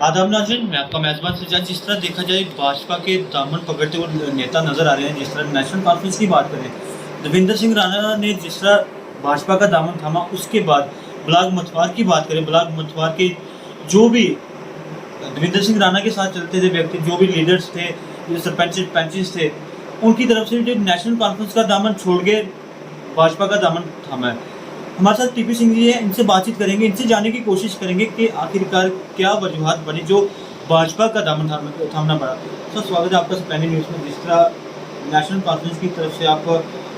आदाब नाज़रीन, मैं आपका मेज़बान सज्जाद। जिस तरह देखा जाए भाजपा के दामन पकड़ते हुए नेता नज़र आ रहे हैं। जिस तरह नेशनल कॉन्फ्रेंस की बात करें, देवेंद्र सिंह राणा ने जिस तरह भाजपा का दामन थामा, उसके बाद ब्लाक मतवार की बात करें, ब्लाक मतवार के जो भी देवेंद्र सिंह राणा के साथ चलते थे व्यक्ति, जो भी लीडर्स थे, जो सरपंच थे, उनकी तरफ से जो नेशनल कॉन्फ्रेंस का दामन छोड़ के भाजपा का दामन थामा है। हमारे साथ टीपी सिंह जी है, इनसे बातचीत करेंगे, इनसे जानने की कोशिश करेंगे कि आखिरकार क्या वजूहत बनी जो भाजपा का दामन थामना पड़ा। सर, स्वागत है आपका स्पैनी न्यूज़ में। जिस तरह नेशनल कॉन्फ्रेंस की तरफ से आप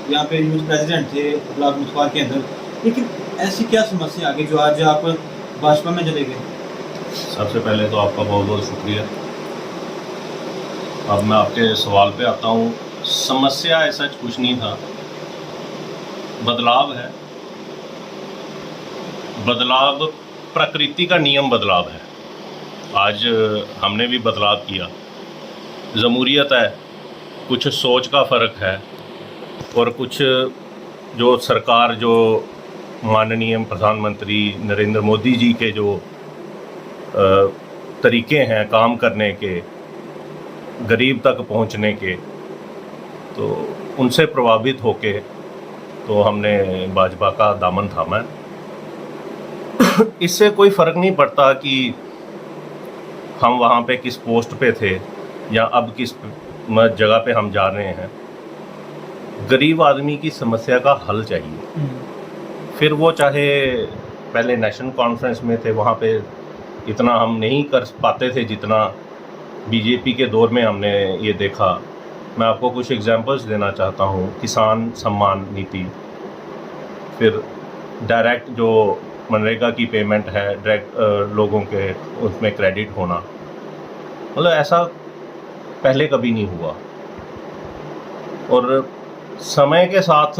यहाँ पे यूथ प्रेसिडेंट थे ब्लॉक मुतवार के अंदर, लेकिन ऐसी क्या समस्या आ गई जो आज आप भाजपा में चले गए? सबसे पहले तो आपका बहुत बहुत शुक्रिया। अब मैं आपके सवाल पे आता हूँ। समस्या ऐसा कुछ नहीं था, बदलाव है। बदलाव प्रकृति का नियम, बदलाव है। आज हमने भी बदलाव किया। जमहूरियत है, कुछ सोच का फ़र्क है और कुछ जो सरकार, जो माननीय प्रधानमंत्री नरेंद्र मोदी जी के जो तरीके हैं काम करने के, गरीब तक पहुंचने के, तो उनसे प्रभावित होके तो हमने भाजपा का दामन थामा है। इससे कोई फ़र्क नहीं पड़ता कि हम वहाँ पे किस पोस्ट पे थे या अब किस जगह पे हम जा रहे हैं। गरीब आदमी की समस्या का हल चाहिए। फिर वो चाहे पहले नेशनल कॉन्फ्रेंस में थे, वहाँ पे इतना हम नहीं कर पाते थे जितना बीजेपी के दौर में हमने ये देखा। मैं आपको कुछ एग्जांपल्स देना चाहता हूँ। किसान सम्मान नीति, फिर डायरेक्ट जो मनरेगा की पेमेंट है, डायरेक्ट लोगों के उसमें क्रेडिट होना, मतलब ऐसा पहले कभी नहीं हुआ। और समय के साथ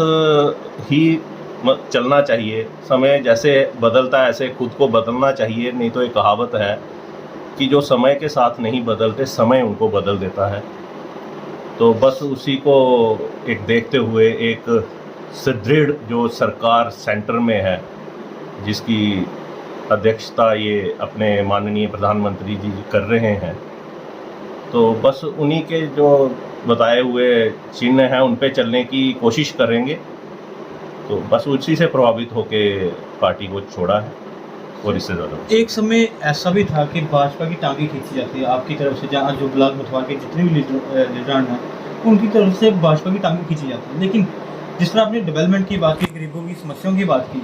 ही चलना चाहिए। समय जैसे बदलता है ऐसे खुद को बदलना चाहिए। नहीं तो एक कहावत है कि जो समय के साथ नहीं बदलते, समय उनको बदल देता है। तो बस उसी को एक देखते हुए एक सुदृढ़ जो सरकार सेंटर में है, जिसकी अध्यक्षता ये अपने माननीय प्रधानमंत्री जी कर रहे हैं, तो बस उन्हीं के जो बताए हुए चिन्ह हैं उन पे चलने की कोशिश करेंगे। तो बस उसी से प्रभावित होके पार्टी को छोड़ा है और इससे ज़्यादा। एक समय ऐसा भी था कि भाजपा की टांगें खींची जाती है आपकी तरफ से, जहाँ जो ब्लॉक मुतवार के जितने भी लीडर हैं उनकी तरफ से भाजपा की टांगें खींची जाती है। लेकिन जिस तरह आपने डेवलपमेंट की बात की, गरीबों की समस्याओं की बात की,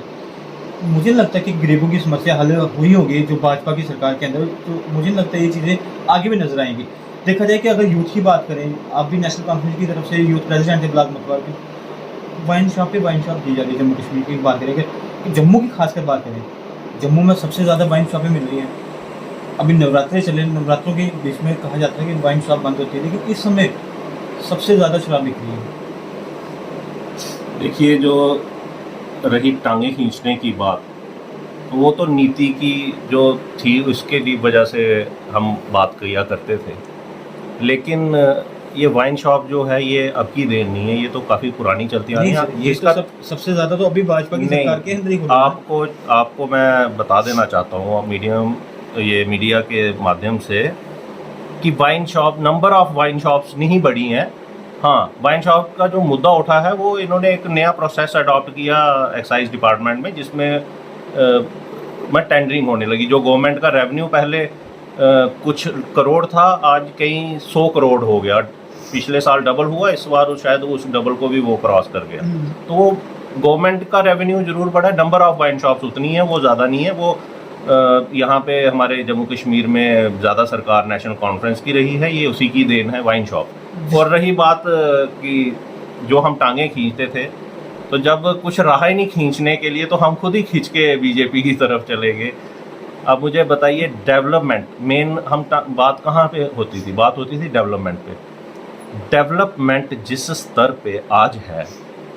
मुझे लगता है कि गरीबों की समस्या हल हुई होगी जो भाजपा की सरकार के अंदर। तो मुझे लगता है ये चीज़ें आगे भी नजर आएंगी। देखा जाए कि अगर यूथ की बात करें, आप भी नेशनल कॉन्फ्रेंस की तरफ से यूथ प्रेसिडेंट है ब्लॉक मुतवार की, वाइन शॉप दी जा रही है। जम्मू कश्मीर की बात करें, कि जम्मू की खासकर बात करें, जम्मू में सबसे ज़्यादा वाइन शॉपें मिल रही हैं। अभी नवरात्रे चले, नवरात्रों के बीच में कहा जाता है कि वाइन शॉप बंद होती है, लेकिन इस समय सबसे ज़्यादा शराब बिक रही है। देखिए, जो रही टांगे खींचने की बात, तो वो तो नीति की जो थी उसके लिए वजह से हम बात किया करते थे। लेकिन ये वाइन शॉप जो है ये अब की देन नहीं है, ये तो काफ़ी पुरानी चलती आ रही है। ये इसका सबसे ज़्यादा तो अभी भाजपा की सरकार के अंदर ही हो रहा है। आपको मैं बता देना चाहता हूँ मीडिया के माध्यम से कि wine shop, number of wine shops नहीं बढ़ी हैं। हाँ, वाइन शॉप का जो मुद्दा उठा है वो इन्होंने एक नया प्रोसेस अडॉप्ट किया एक्साइज डिपार्टमेंट में, जिसमें टेंडरिंग होने लगी। जो गवर्नमेंट का रेवेन्यू पहले कुछ करोड़ था, आज कई 100 करोड़ हो गया। पिछले साल डबल हुआ, इस बार शायद उस डबल को भी वो क्रॉस कर गया। तो गवर्नमेंट का रेवेन्यू जरूर बढ़ा है, नंबर ऑफ वाइन शॉप्स उतनी है, वो ज़्यादा नहीं है। वो यहाँ पे हमारे जम्मू कश्मीर में ज़्यादा सरकार नेशनल कॉन्फ्रेंस की रही है, ये उसी की देन है वाइन शॉप। और रही बात कि जो हम टांगे खींचते थे, तो जब कुछ रहा ही नहीं खींचने के लिए तो हम खुद ही खींच के बीजेपी की तरफ चले गए। अब मुझे बताइए, डेवलपमेंट मेन हम बात कहाँ पे होती थी? बात होती थी डेवलपमेंट पे। डेवलपमेंट जिस स्तर पे आज है,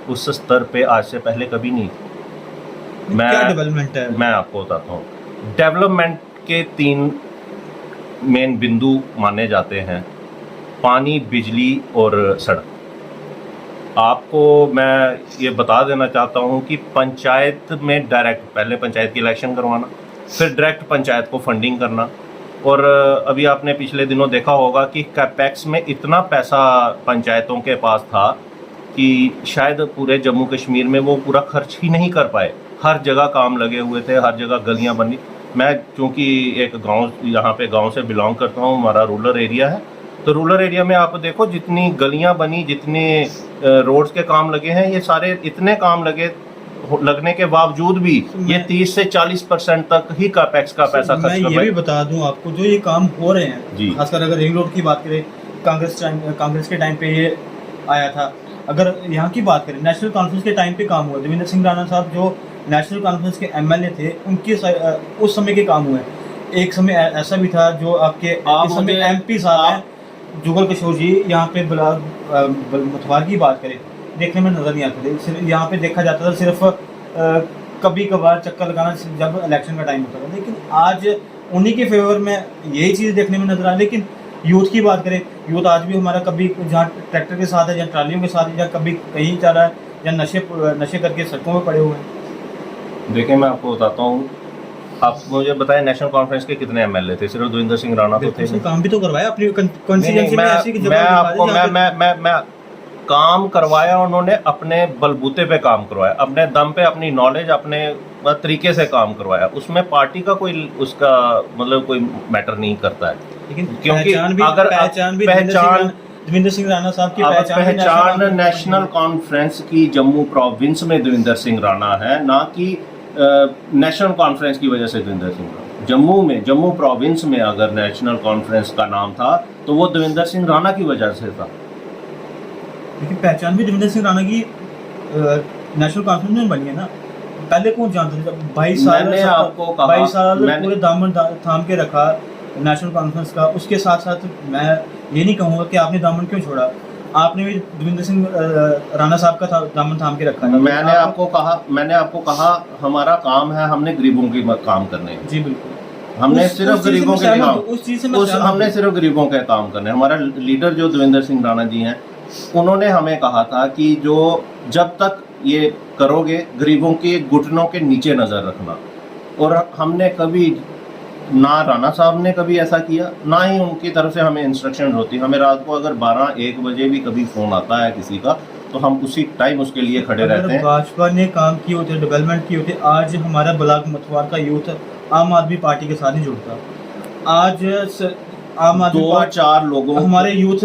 उस स्तर पे आज से पहले कभी नहीं थी। क्या डेवलपमेंट है? मैं आपको बताता हूँ। डेवलपमेंट के 3 मेन बिंदु माने जाते हैं: पानी, बिजली और सड़क। आपको मैं ये बता देना चाहता हूँ कि पंचायत में डायरेक्ट, पहले पंचायत की इलेक्शन करवाना, फिर डायरेक्ट पंचायत को फंडिंग करना, और अभी आपने पिछले दिनों देखा होगा कि कैपेक्स में इतना पैसा पंचायतों के पास था कि शायद पूरे जम्मू कश्मीर में वो पूरा खर्च ही नहीं कर पाए। हर जगह काम लगे हुए थे, हर जगह गलियां बनी। मैं चूँकि एक गांव, यहाँ पे गांव से बिलोंग करता हूँ, हमारा रूरल एरिया है, तो रूरल एरिया में आप देखो जितनी गलियां बनी, जितने रोड्स के काम लगे हैं, ये सारे इतने काम लगने के बावजूद भी ये 30 से 40% तक ही कैपेक्स का पैसा खर्च कर मैं ये भी बता दूं आपको, जो ये काम हो रहे हैं जी, खासकर अगर रिंग रोड की बात करें, कांग्रेस के टाइम पे ये आया था। अगर यहाँ की बात करें, नेशनल कॉन्फ्रेंस के टाइम पे काम हुआ। देवेंद्र सिंह राणा साहब जो नेशनल कॉन्फ्रेंस के एमएलए थे, उनके उस समय के काम हुए। एक समय ऐसा भी था जो आपके इस समय एमपी साहब हैं जुगल किशोर जी, यहाँ पे मथुवार की बात करें, देखने में नजर नहीं आते थे। यहाँ पे देखा जाता था सिर्फ कभी कभार चक्कर लगाना जब इलेक्शन का टाइम होता था। लेकिन आज उन्हीं के फेवर में यही चीज़ देखने में नजर आ रही। लेकिन यूथ की बात करें, यूथ आज भी हमारा कभी जहाँ ट्रैक्टर के साथ है, जहाँ ट्रालियों के साथ है, या कभी कहीं जा रहा है, या नशे करके सड़कों में पड़े हुए हैं। देखिए मैं आपको बताता हूँ, आप मुझे बताएं नेशनल कॉन्फ्रेंस के कितने एमएलए थे? सिर्फ देवेंद्र सिंह राणा तो थे। काम भी तो करवाया अपनी कॉन्स्टिट्यूएंसी में, ऐसी जगह मैं आपको मैं काम करवाया, उन्होंने अपने बलबूते पे काम करवाया, अपने दम पे, अपनी नॉलेज, अपने तरीके से काम करवाया। उसमें पार्टी का कोई उसका मतलब कोई मैटर नहीं करता है। लेकिन क्योंकि अगर पहचान देवेंद्र सिंह राणा साहब की पहचान नेशनल कॉन्फ्रेंस की जम्मू प्रोविंस में देवेंद्र सिंह राणा है, ना कि नेशनल कॉन्फ्रेंस की वजह से देवेंद्र सिंह राणा। जम्मू में, जम्मू प्रोविंस में अगर नेशनल कॉन्फ्रेंस का नाम था तो वो देवेंद्र सिंह राणा की वजह से था। लेकिन पहचान भी देवेंद्र सिंह राणा की नेशनल कॉन्फ्रेंस में बनी है ना। पहले कौन जानता था? 22 साल पूरे दामन थाम के रखा नेशनल कॉन्फ्रेंस का। उसके साथ साथ मैं ये नहीं कहूँगा कि आपने दामन क्यों छोड़ा, आपने भी देवेंद्र सिंह राणा साहब का दामन थाम के रखा है। मैंने आपको कहा हमारा काम है, हमने गरीबों की काम करने हैं। जी बिल्कुल, हमने सिर्फ गरीबों के काम, उस चीज से हमने सिर्फ गरीबों के काम करने। हमारा लीडर जो देवेंद्र सिंह राणा जी हैं, उन्होंने हमें कहा था कि जो जब तक ये करोगे गरीबों के घुटनों के नीचे नजर रखना। और हमने कभी ना राणा साहब ने कभी ऐसा किया, ना ही उनकी तरफ से हमें इंस्ट्रक्शन होती। हमें रात को अगर 12-1 बजे भी कभी फोन आता है किसी का, तो हम उसी टाइम उसके लिए खड़े रहते हैं। भाजपा ने काम किए होते, डेवलपमेंट की होती, आज हमारा ब्लॉक मथुवार का यूथ आम आदमी पार्टी के साथ नहीं जुड़ता। आज आम आदमी 2-4 लोगों, हमारे यूथ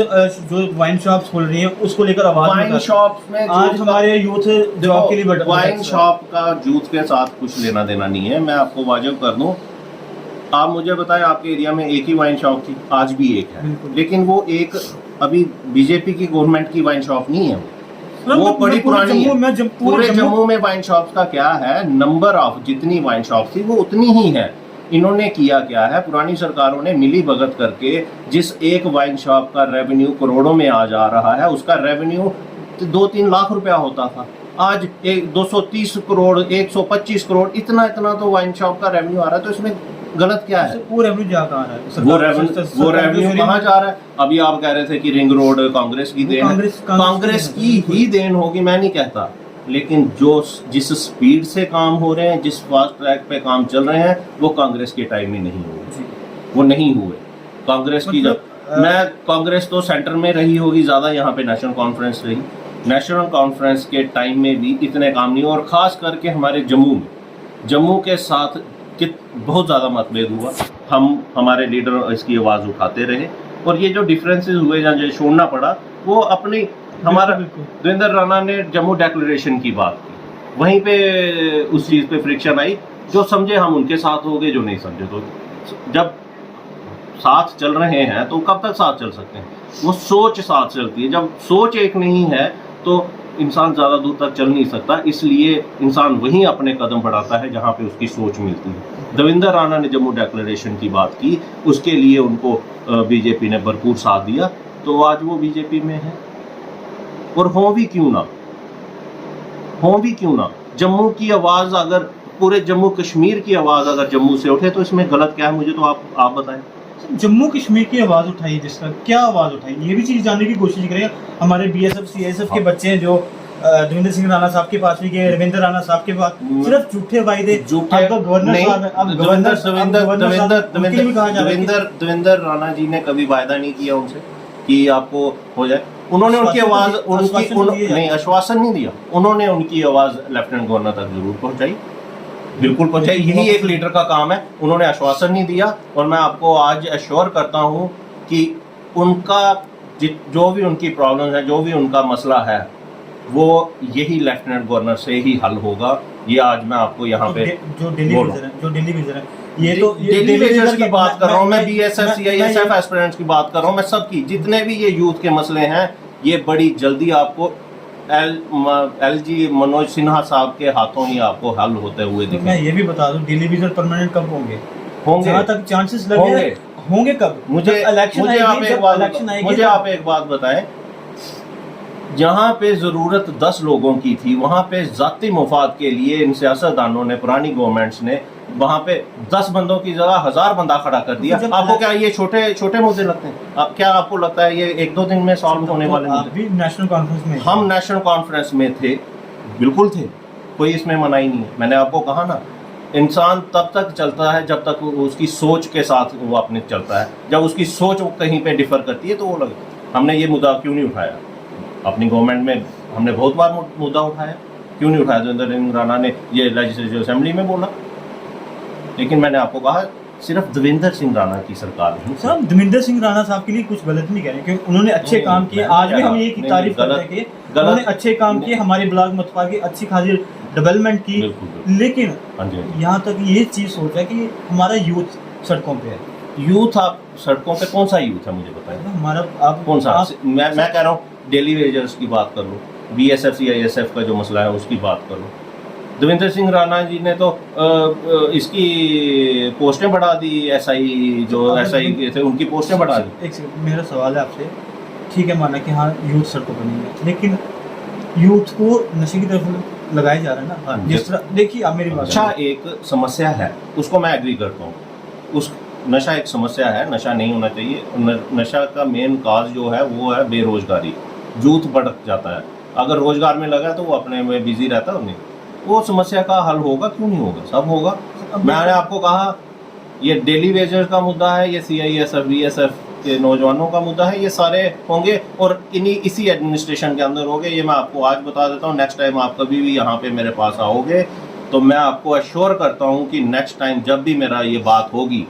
जो वाइन शॉप्स खोल रही है उसको लेकर आवाज वाइन शॉप्स में आज हमारे यूथ जॉब के लिए वाइन शॉप का यूथ के साथ कुछ लेना देना नहीं है। मैं आपको वाजिब कर दूं, आप मुझे बताएं, आपके एरिया में एक ही वाइन शॉप थी, आज भी एक है, लेकिन वो एक अभी बीजेपी की गवर्नमेंट की वाइन शॉप नहीं है, वो बड़ी पुरानी है। पूरे जम्मू में वाइन शॉप्स का क्या है, नंबर ऑफ जितनी वाइन शॉप थी वो उतनी ही है। इन्होंने किया क्या है, पुरानी सरकारों ने मिली भगत करके जिस एक वाइन शॉप का रेवेन्यू करोड़ों में आ जा रहा है, उसका रेवेन्यू 2-3 लाख रुपया होता था, आज 230 करोड़ 125 करोड़ इतना तो वाइन शॉप का रेवेन्यू आ रहा है। तो इसमें गलत क्या है? वो रेवेन्यू जा कहाँ रहा है? वो रेवेन्यू कहाँ जा रहा है? अभी आप कह रहे थे कि रिंग रोड कांग्रेस की देन, कांग्रेस की ही देन होगी, मैं नहीं कहता, लेकिन जो जिस स्पीड से काम हो रहे हैं, जिस फास्ट ट्रैक पे काम चल रहे हैं, वो कांग्रेस के टाइम में नहीं हुए, वो नहीं हुए। कांग्रेस की जब मैं कांग्रेस तो सेंटर में रही होगी ज़्यादा, यहाँ पे नेशनल कॉन्फ्रेंस रही, नेशनल कॉन्फ्रेंस के टाइम में भी इतने काम नहीं। और ख़ास करके हमारे जम्मू के साथ बहुत ज़्यादा मतभेद हुआ। हमारे लीडर इसकी आवाज़ उठाते रहे, और ये जो डिफरेंसेस हुए जहाँ जो छोड़ना पड़ा, वो अपनी हमारा देवेंद्र राणा ने जम्मू डिक्लेरेशन की बात की, वहीं पे उस चीज़ पे फ्रिक्शन आई। जो समझे हम उनके साथ हो गए, जो नहीं समझे तो जब साथ चल रहे हैं तो कब तक साथ चल सकते हैं? वो सोच साथ चलती है, जब सोच एक नहीं है तो इंसान ज़्यादा दूर तक चल नहीं सकता। इसलिए इंसान वहीं अपने कदम बढ़ाता है जहाँ पे उसकी सोच मिलती है। देवेंद्र राणा ने जम्मू डिक्लेरेशन की बात की, उसके लिए उनको बीजेपी ने भरपूर साथ दिया, तो आज वो बीजेपी में है। और हो भी क्यों ना जम्मू की आवाज़, अगर पूरे जम्मू कश्मीर की आवाज़ अगर जम्मू से उठे तो इसमें गलत क्या है? मुझे तो आप बताएं। जम्मू कश्मीर की आवाज़ उठाई, जिसका क्या आवाज़ उठाई, ये भी चीज़ जानने की कोशिश करें। हमारे BSF CSF के बच्चे हैं जो दविंदर सिंह राणा साहब के पास भी गए, रविंद्र राणा साहब के पास, सिर्फ झूठे वायदे। अब तो गवर्नर साहब है, अब दविंदर राणा जी ने कभी वायदा नहीं किया उनसे कि आपको हो जाए। उन्होंने उनकी आवाज नहीं, आश्वासन नहीं दिया, उन्होंने उनकी आवाज लेफ्टिनेंट गवर्नर तक जरूर पहुंचाई, बिल्कुल पहुंचाई। यही एक लीडर का काम है। उन्होंने आश्वासन नहीं दिया, और मैं आपको आज एश्योर करता हूं कि उनका जो भी उनकी प्रॉब्लम है, जो भी उनका मसला है, वो यही लेफ्टिनेंट गवर्नर से ही हल होगा। ये आज मैं आपको यहाँ पे जो दिल्ली विजन है, ये तो दिल्ली वेजर्स की बात कर रहा हूँ मैं, बीएसएफ सीआईएसएफ एस्पिरेंट्स की बात कर रहा हूँ मैं, सबकी जितने भी ये यूथ के मसले हैं, ये बड़ी जल्दी आपको एलजी मनोज सिन्हा साहब के हाथों ही आपको हल होते हुए तो दिखेंगे। मैं ये भी बता दूं, दिल्ली विजन परमानेंट कब होंगे? जहाँ तक चांसेस लगे होंगे कब? मुझे आप एक बात बताएं, जहाँ पे जरूरत 10 लोगों की थी, वहाँ पे जाती मुफाद के लिए इन सियासतदानों ने, पुरानी गवर्नमेंट्स ने वहाँ पे 10 बंदों की जगह 1000 बंदा खड़ा कर दिया। आपको क्या ये छोटे छोटे मुद्दे लगते हैं? क्या आपको लगता है ये 1-2 दिन में सॉल्व होने वाले मुद्दे? नेशनल कॉन्फ्रेंस में हम नेशनल कॉन्फ्रेंस में थे, बिल्कुल थे, कोई इसमें मनाही नहीं है। मैंने आपको कहा ना, इंसान तब तक चलता है जब तक उसकी सोच के साथ वो अपने चलता है। जब उसकी सोच कहीं पे डिफर करती है तो वो लगे। हमने ये मुद्दा क्यों नहीं उठाया? अपनी गवर्नमेंट में हमने बहुत बार मुद्दा उठाया, क्यों नहीं उठाया? दविंदर सिंह राणा ने ये लेजिस्लेटिव असेंबली में बोला, लेकिन मैंने आपको कहा सिर्फ दविंदर सिंह राणा की सरकार नहीं। सर, दविंदर सिंह राणा साहब के लिए कुछ गलत नहीं कह रहे, क्योंकि उन्होंने अच्छे काम किए। आज भी हम ये की तारीफ करते हैं कि उन्होंने अच्छे काम किए, हमारे ब्लॉक मतपा की अच्छी खासी डेवलपमेंट की। लेकिन यहाँ तक ये चीज सोच है कि हमारा यूथ सड़कों पे है। यूथ, आप सड़कों पे कौन सा यूथ है मुझे बताएं? हमारा आप कौन सा? मैं कह रहा हूँ डेली वेजर्स की बात कर लो, बीएसएफ सीआईएसएफ का जो मसला है उसकी बात कर लो। दविंदर सिंह राणा जी ने तो इसकी पोस्टें बढ़ा दी, एसआई जो एसआई के थे उनकी पोस्टें बढ़ा दी। एक मेरा सवाल है आपसे, ठीक है माना कि हाँ यूथ सड़कों पर नहीं है, लेकिन यूथ को नशे की तरफ लगाया जा रहा है ना। जिस तरह देखिए आप मेरी बात, अच्छा एक समस्या है, उसको मैं एग्री करता हूँ। उस नशा एक समस्या है, नशा नहीं होना चाहिए। नशा का मेन काज जो है वो है बेरोजगारी। यूथ भटक जाता है, अगर रोजगार में लगा तो वो अपने में बिजी रहता है। नहीं, वो समस्या का हल होगा, क्यों नहीं होगा? सब होगा। मैंने आपको कहा ये डेली वेजर्स का मुद्दा है, ये सीआईएसएफ बीएसएफ के नौजवानों का मुद्दा है, ये सारे होंगे और इसी एडमिनिस्ट्रेशन के अंदर होंगे। ये मैं आपको आज बता देता हूँ। नेक्स्ट टाइम आप कभी भी यहाँ पे मेरे पास आओगे तो मैं आपको अश्योर करता हूँ कि नेक्स्ट टाइम जब भी मेरा ये बात होगी,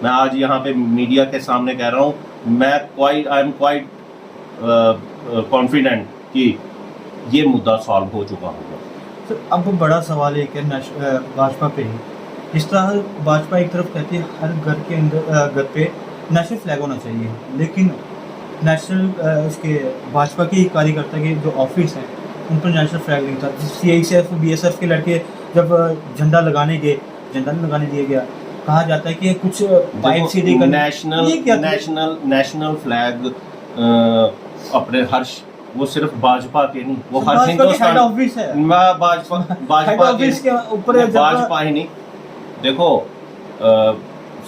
मैं आज यहाँ पे मीडिया के सामने कह रहा हूँ, मैं आई एम क्वाइट कॉन्फिडेंट कि ये मुद्दा सॉल्व हो चुका होगा। तो अब बड़ा सवाल एक है भाजपा पे ही। जिस तरह भाजपा एक तरफ कहती है हर घर के अंदर घर पे नेशनल फ्लैग होना चाहिए, लेकिन नेशनल इसके भाजपा के कार्यकर्ता के जो ऑफिस हैं उन पर नेशनल फ्लैग नहीं था। सीआईएसएफ बीएसएफ के लड़के जब झंडा लगाने गए, झंडा नहीं लगाने दिया गया। कहा जाता है कि कुछ पाइप सीधे नेशनल फ्लैग अपने हर, वो सिर्फ भाजपा के नहीं, वो हर हिंदुस्तान ऑफिस है। भाजपा के ऊपर भाजपा ही नहीं, देखो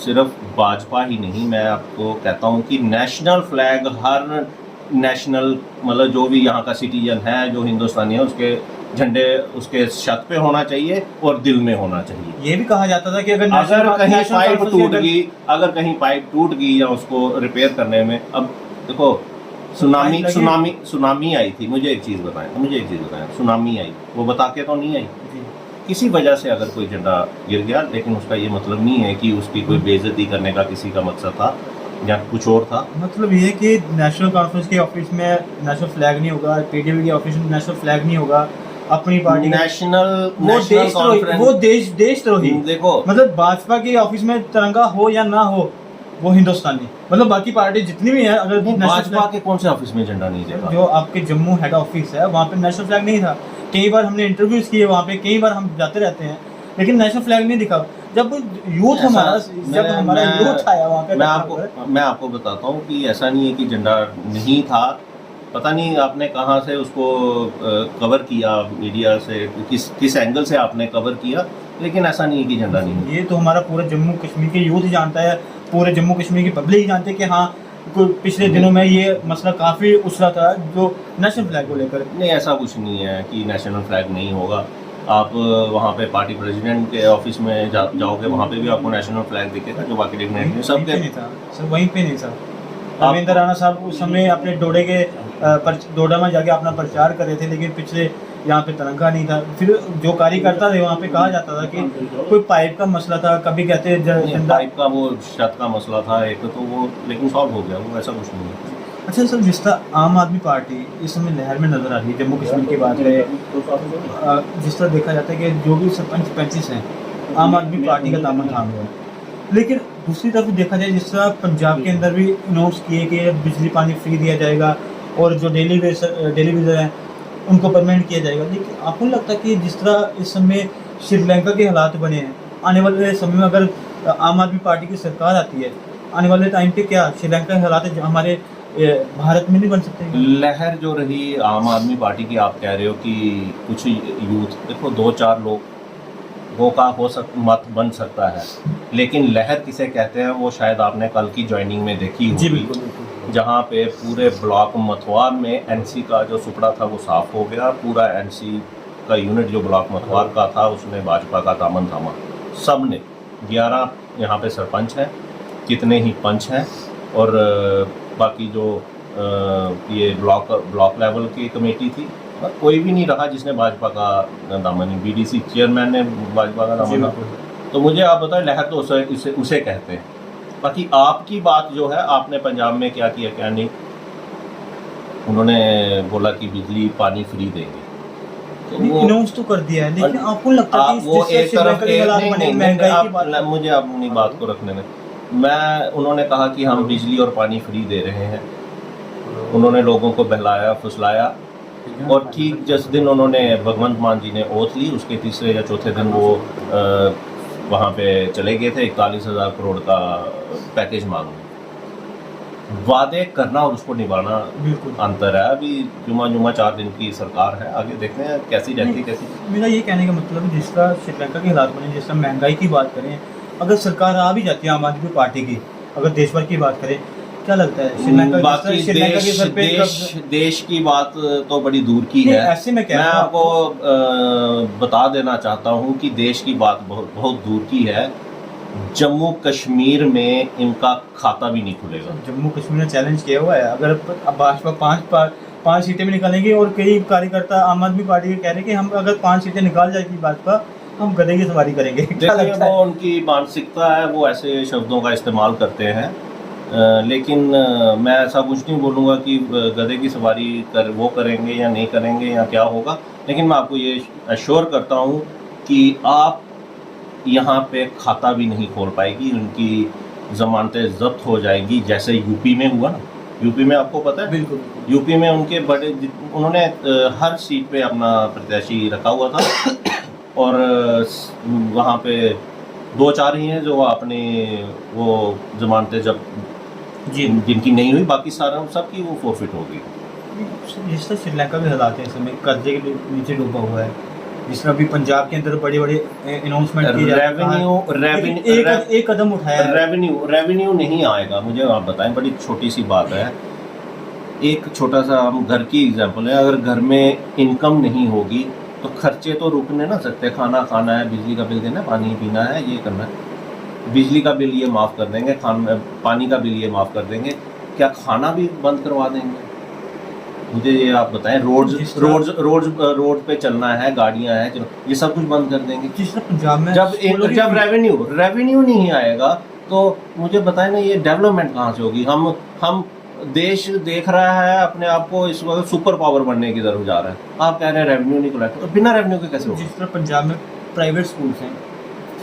सिर्फ भाजपा ही नहीं, मैं आपको कहता हूँ कि नेशनल फ्लैग हर नेशनल मतलब जो भी यहाँ का सिटीजन है, जो हिंदुस्तानी है, उसके झंडे उसके छत पे होना चाहिए और दिल में होना चाहिए। ये भी कहा जाता था कि अगर कहीं पाइप टूट गई या उसको रिपेयर करने में, अब देखो सुनामी आई थी, मुझे एक चीज़ बताएं, सुनामी आई, वो बता के तो नहीं आई, किसी वजह से अगर कोई झंडा गिर गया, लेकिन उसका ये मतलब नहीं है कि उसकी कोई बेइज्जती करने का किसी का मकसद था या कुछ और था। मतलब ये कि नेशनल कॉन्फ्रेंस के ऑफिस में नेशनल फ्लैग नहीं होगा, पीडीपी के ऑफिस में नेशनल फ्लैग नहीं होगा, अपनी पार्टी वो देशद्रोही। देखो मतलब भाजपा के ऑफिस में तिरंगा हो या ना हो, वो हिंदुस्तानी, मतलब बाकी पार्टी जितनी भी है, अगर भाजपा के कौन से ऑफिस में झंडा नहीं देखा? जो आपके जम्मू हेड ऑफिस है वहाँ पे नेशनल फ्लैग नहीं था। कई बार हमने इंटरव्यूज किए वहाँ पे, कई बार हम जाते रहते हैं, लेकिन नेशनल फ्लैग नहीं दिखा। जब यूथ हमारा यूथ आया वहाँ पे, मैं आपको बताता हूँ कि ऐसा नहीं है कि झंडा नहीं था। पता नहीं आपने कहाँ से उसको कवर किया, मीडिया से किस एंगल से आपने कवर किया, लेकिन ऐसा नहीं है कि झंडा नहीं। ये तो हमारा पूरा जम्मू कश्मीर के यूथ जानता है, पूरे जम्मू कश्मीर की पब्लिक जानते है कि हाँ पिछले दिनों में ये मसला काफ़ी उछला था जो नेशनल फ्लैग को लेकर। नहीं, ऐसा कुछ नहीं है कि नेशनल फ्लैग नहीं होगा। आप वहाँ पे पार्टी प्रेसिडेंट के ऑफिस में जाओगे, वहाँ पे भी आपको नेशनल फ्लैग दिखेगा जो बाकी डिग्नेटरी सब वहीं पे नहीं था सर, वहीं पे नहीं था। रविंद्र राणा साहब उस समय अपने डोडे के डोडा में जाके अपना प्रचार कर रहे थे, लेकिन पिछले यहाँ पे तिरंगा नहीं था। फिर जो कार्यकर्ता थे वहाँ पे कहा जाता था कि कोई पाइप का मसला था, कभी कहते पाइप का वो छत का मसला था एक, तो वो लेकिन सॉल्व हो गया, वो ऐसा कुछ नहीं है। अच्छा सर, जिस तरह आम आदमी पार्टी इस समय लहर में नजर आ रही है, जम्मू कश्मीर की बात है, जिस तरह देखा जाता है कि जो भी सरपंच पैंतीस हैं आम आदमी पार्टी का दामन थाम हुआ है, लेकिन दूसरी तरफ देखा जाए जिस तरह पंजाब के अंदर भी अनाउंस किए कि बिजली पानी फ्री दिया जाएगा और जो डेली वेजर हैं उनको परमानेंट किया जाएगा, लेकिन आपको लगता है कि जिस तरह इस समय श्रीलंका के हालात बने हैं, आने वाले समय में अगर आम आदमी पार्टी की सरकार आती है, आने वाले टाइम पे क्या श्रीलंका के हालात हमारे भारत में नहीं बन सकते? लहर जो रही आम आदमी पार्टी की, आप कह रहे हो कि कुछ यूथ, देखो 2-4 लोगों का मत बन सकता है, लेकिन लहर किसे कहते हैं वो शायद आपने कल की ज्वाइनिंग में देखी जी होगी, बिल्कुल। जहाँ पे पूरे ब्लॉक मथुआर में एनसी का जो सुपड़ा था वो साफ हो गया। पूरा एनसी का यूनिट जो ब्लॉक मथुआर का था उसने भाजपा का दामन थामा। सब ने 11 यहाँ पे सरपंच हैं, कितने ही पंच हैं, और बाकी जो ये ब्लॉक लेवल की कमेटी थी, और कोई भी नहीं रहा जिसने भाजपा का दामन, बीडीसी चेयरमैन ने भाजपा का दामन। तो मुझे आप बताएं, लहर तो उसे कहते हैं। बाकी आपकी बात जो है, आपने पंजाब में क्या किया क्या नहीं, उन्होंने बोला कि बिजली पानी फ्री देंगे, तो अनाउंस तो कर दिया है, लेकिन आपको लगता है कि वो एक तरफ महंगाई की बात, मुझे अपनी बात को रखने दें। मैं उन्होंने कहा कि हम बिजली और पानी फ्री दे रहे हैं, उन्होंने लोगों को बहलाया फुसलाया, और ठीक जिस दिन उन्होंने भगवंत मान जी ने ओथ ली, उसके तीसरे या चौथे दिन वो वहाँ पे चले गए थे 41,000 करोड़ का पैकेज मांगने। वादे करना और उसको निभाना अंतर है। अभी जुमा 4 दिन की सरकार है, आगे देखते हैं कैसी रहती है कैसी। मेरा ये कहने का मतलब है, जिस तरह श्रीलंका के हालात बने, जिस तरह महंगाई की बात करें, अगर सरकार आ भी जाती है आम आदमी पार्टी की, अगर देश भर की बात करें, क्या लगता है बाकी देश की बात तो बड़ी दूर की है। ऐसे में क्या मैं आपको बता देना चाहता हूँ कि देश की बात बहुत दूर की है। जम्मू कश्मीर में इनका खाता भी नहीं खुलेगा। जम्मू कश्मीर ने चैलेंज किया हुआ है, अगर भाजपा 5 सीटें भी निकालेंगी, और कई कार्यकर्ता आम आदमी पार्टी के कह रहे हैं कि हम अगर 5 सीटें निकाल जाएगी भाजपा, हम गधे की सवारी करेंगे। देखिए, वो उनकी मानसिकता है, वो ऐसे शब्दों का इस्तेमाल करते हैं, लेकिन मैं ऐसा कुछ नहीं बोलूँगा कि गधे की सवारी वो करेंगे या नहीं करेंगे या क्या होगा। लेकिन मैं आपको ये अश्योर करता हूँ कि आप यहाँ पे खाता भी नहीं खोल पाएगी, उनकी ज़मानतें जब्त हो जाएगी, जैसे यूपी में हुआ ना। यूपी में आपको पता है, बिल्कुल यूपी में उनके उन्होंने हर सीट पे अपना प्रत्याशी रखा हुआ था, और वहाँ पे 2-4 ही हैं जो अपने वो जमानतें जब जिनकी नहीं हुई, बाकी सारा सबकी वो फोरफिट हो गई। जिस तरह श्रीलंका के हालात हैं, इस समय कर्जे के नीचे डूबा हुआ है, जिस तरह अभी पंजाब के अंदर बड़े अनाउंसमेंट किए जा रहे हैं, एक कदम उठाया है। रेवेन्यू नहीं आएगा, मुझे आप बताएं, बड़ी छोटी सी बात है। एक छोटा सा हम घर की एग्जांपल है, अगर घर में इनकम नहीं होगी तो खर्चे तो रुकने ना सकते। खाना खाना है, बिजली का बिल देना है, पानी पीना है, ये करना है। बिजली का बिल ये माफ़ कर देंगे, पानी का बिल ये माफ़ कर देंगे, क्या खाना भी बंद करवा देंगे? मुझे ये आप बताएं। रोड पे चलना है, गाड़ियां हैं, ये सब कुछ बंद कर देंगे। जिस तरह पंजाब में जब रेवेन्यू नहीं आएगा तो मुझे बताएं ना, ये डेवलपमेंट कहाँ से होगी? हम देश देख रहा है अपने आप को इस वक्त सुपर पावर बनने की तरफ जा रहा है, आप कह रहे हैं रेवेन्यू नहीं कलेक्ट, तो बिना रेवेन्यू के कैसे होगा? जिस तरह पंजाब में प्राइवेट स्कूल्स हैं,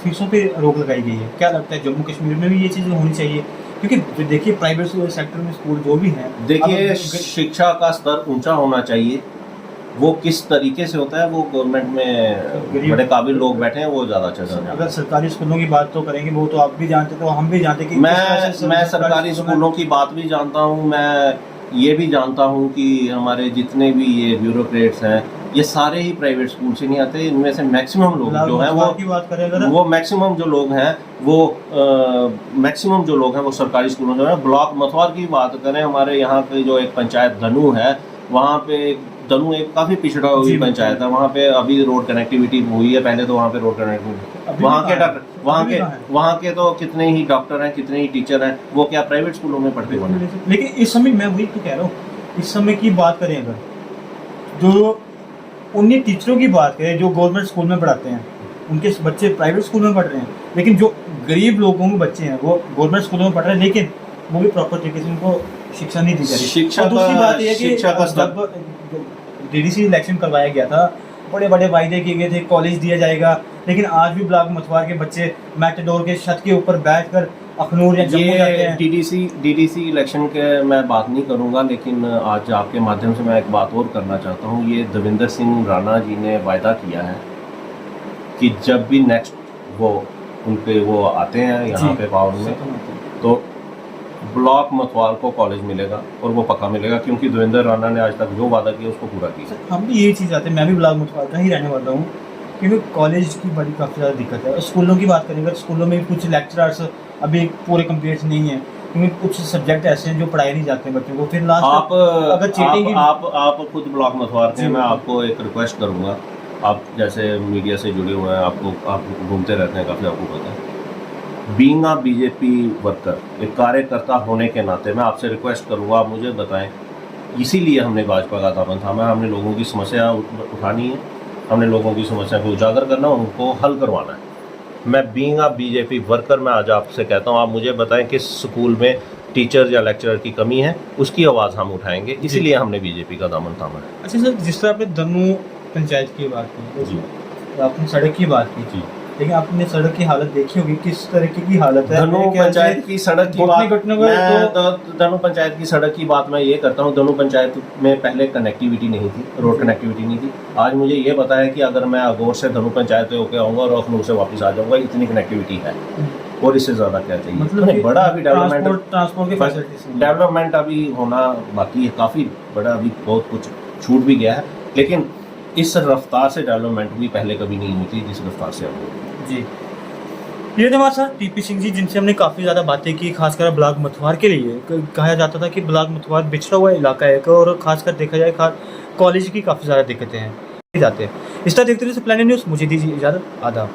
फीसों पे रोक लगाई गई है, क्या लगता है जम्मू कश्मीर में भी ये चीज़ें होनी चाहिए? क्योंकि देखिए प्राइवेट सेक्टर में स्कूल जो भी हैं, देखिए शिक्षा का स्तर ऊंचा होना चाहिए। वो किस तरीके से होता है, वो गवर्नमेंट में बड़े काबिल लोग बैठे हैं, वो ज़्यादा अच्छा है। अगर सरकारी स्कूलों की बात तो करेंगे, वो तो आप भी जानते, तो हम भी जानते कि मैं सरकारी स्कूलों की बात भी जानता हूँ। मैं ये भी जानता हूँ कि हमारे जितने भी ये ब्यूरोक्रेट्स हैं ये सारे ही प्राइवेट स्कूल से नहीं आते। इनमें से मैक्सिमम लोग जो हैं वो की बात करें अगर वो मैक्सिमम जो लोग हैं वो मैक्सिमम जो लोग हैं वो सरकारी स्कूलों से हैं। ब्लॉक मथवार की बात करें, हमारे यहाँ पे जो एक पंचायत धनु है, वहाँ पे धनु एक काफ़ी पिछड़ा हुई पंचायत है। वहाँ पे अभी रोड कनेक्टिविटी हुई है, पहले तो वहाँ पे रोड कनेक्टिविटी, वहाँ के डॉक्टर वहाँ के तो कितने ही डॉक्टर हैं, कितने ही टीचर हैं, वो क्या प्राइवेट स्कूलों में पढ़ते हुए। लेकिन इस समय मैं वही तो कह रहा हूँ, इस समय की बात करें अगर, जो उन्हीं टीचरों की बात करें जो गवर्नमेंट स्कूल में पढ़ाते हैं, उनके बच्चे प्राइवेट स्कूल में पढ़ रहे हैं, लेकिन जो गरीब लोगों के बच्चे हैं वो गवर्नमेंट स्कूलों में पढ़ रहे हैं, लेकिन वो भी प्रॉपर तरीके से उनको शिक्षा नहीं दी जा रही। शिक्षा दूसरी बात यह है कि शिक्षा का जब डीडीसी इलेक्शन करवाया गया था, बड़े बड़े वायदे किए गए थे, कॉलेज दिया जाएगा, लेकिन आज भी ब्लॉक मथुआर के बच्चे मेटाडोर के छत के ऊपर बैठकर अखनूर या जम्मू जाते हैं। डीडीसी इलेक्शन के मैं बात नहीं करूंगा, लेकिन आज आपके माध्यम से मैं एक बात और करना चाहता हूं। ये देविंदर सिंह राणा जी ने वायदा किया है कि जब भी नेक्स्ट वो उनके वो आते हैं यहाँ पे पावर में, तो ब्लॉक मथवार को कॉलेज मिलेगा, और वो पक्का मिलेगा, क्योंकि देवेंद्र राणा ने आज तक जो वादा किया उसको पूरा किया। हम भी यही चीज़ चाहते हैं, मैं भी ब्लॉक मथवार का ही रहने वाला हूँ, क्योंकि कॉलेज की बड़ी काफ़ी ज़्यादा दिक्कत है। और स्कूलों की बात करेंगे, स्कूलों में कुछ लेक्चरर्स अभी पूरे कंप्लीट नहीं है, क्योंकि कुछ सब्जेक्ट ऐसे हैं जो पढ़ाए नहीं जाते हैं बच्चों को। फिर लास्ट अगर चीटिंग आप खुद ब्लॉक मथवार के, मैं आपको एक रिक्वेस्ट करूँगा, आप जैसे मीडिया से जुड़े हुए हैं, आप घूमते रहते हैं काफ़ी, आपको पता है। बीइंग अ बीजेपी वर्कर, एक कार्यकर्ता होने के नाते मैं आपसे रिक्वेस्ट करूँगा, आप मुझे बताएं, इसीलिए हमने भाजपा का दामन थामा, हमने लोगों की समस्या उठानी है, हमने लोगों की समस्या को उजागर करना, उनको हल करवाना है। मैं बीइंग अ बीजेपी वर्कर मैं आज आपसे कहता हूँ, आप मुझे बताएं किस स्कूल में टीचर या लेक्चरर की कमी है, उसकी आवाज़ हम उठाएंगे, इसीलिए हमने बीजेपी का दामन थामा है। अच्छा सर, जिस तरह आपने धनु पंचायत की बात की जी, आपने सड़क की बात की जी, लेकिन आपने सड़क की हालत देखी होगी, किस तरीके की हालत है। धनु पंचायत की सड़क की बात, धनु पंचायत की सड़क की बात मैं ये करता हूँ, धनु पंचायत में पहले कनेक्टिविटी नहीं थी, रोड कनेक्टिविटी नहीं थी। आज मुझे ये पता है कि अगर मैं अगोर से धनु पंचायत होकर आऊँगा और अखनूर से वापस आ जाऊँगा, इतनी कनेक्टिविटी है, और इससे ज़्यादा क्या चाहिए। मतलब बड़ा अभी डेवलपमेंट अभी होना बाकी है, काफ़ी बड़ा, अभी बहुत कुछ छूट भी गया है, लेकिन इस रफ्तार से डेवलपमेंट भी पहले कभी नहीं हुई थी जिस रफ्तार से अब जी। ये थे हमारे साथ टीपी सिंह जी, जिनसे हमने काफ़ी ज़्यादा बातें की, खासकर ब्लॉक मथुआर के लिए। कहा जाता था कि ब्लॉक मथुआर बिछड़ा हुआ इलाका है, और खासकर देखा जाए कॉलेज की काफ़ी ज़्यादा दिक्कतें हैं जाते हैं। इस तरह देखते रहिए प्लान न्यूज़, मुझे दीजिए इजाज़त, आदाब।